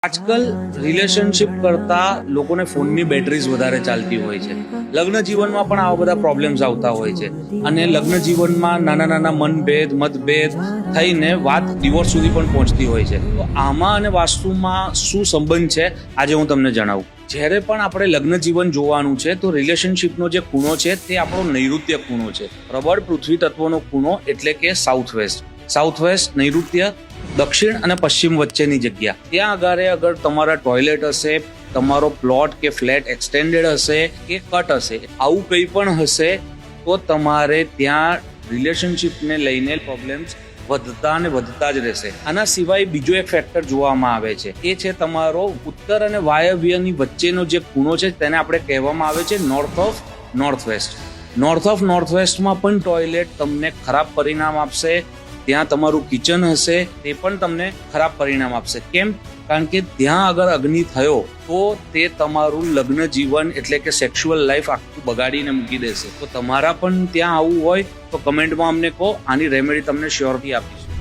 આજકાલ રિલેશનશિપ કરતા લોકોને ફોનની બેટરીઝ વધારે ચાલતી હોય છે. લગ્ન જીવનમાં પણ આવા બધા પ્રોબ્લેમ્સ આવતા હોય છે અને લગ્ન જીવનમાં નાના નાના મતભેદ થઈને વાત ડિવોર્સ સુધી પણ પહોંચતી હોય છે. તો આમાં અને વાસ્તુમાં શું સંબંધ છે આજે હું તમને જણાવું. જ્યારે પણ આપણે લગ્ન જીવન જોવાનું છે તો રિલેશનશિપનો જે ખૂણો છે તે આપણો નૈઋત્ય ખૂણો છે. પ્રબળ પૃથ્વી તત્વનો ખૂણો એટલે કે સાઉથ વેસ્ટ નૈઋત્ય, દક્ષિણ અને પશ્ચિમ વચ્ચેની જગ્યા. ત્યાં અગર તમારા ટોયલેટ હશે, તમારો પ્લોટ કે ફ્લેટ એક્સટેન્ડેડ હશે કે કટ હશે, આવું કંઈ પણ હશે તો તમારે ત્યાં રિલેશનશિપને લઈને પ્રોબ્લેમ્સ વધતા જ રહેશે. આના સિવાય બીજો એક ફેક્ટર જોવામાં આવે છે, એ છે તમારો ઉત્તર અને વાયવ્યની વચ્ચેનો જે ખૂણો છે તેને આપણે કહેવામાં આવે છે નોર્થ ઓફ નોર્થ વેસ્ટમાં પણ ટોયલેટ તમને ખરાબ પરિણામ આપશે. ત્યાં તમારું કિચન હશે તે પણ તમને ખરાબ પરિણામ આપશે. કેમ? કારણ કે ત્યાં અગર અગ્નિ થયો તો તે તમારું લગ્ન જીવન એટલે કે સેક્સ્યુઅલ લાઈફ આખું બગાડીને મૂકી દેશે. તો તમારા પણ ત્યાં આવું હોય તો કમેન્ટમાં અમને કહો, આની રેમેડી તમને શ્યોરથી આપીશું.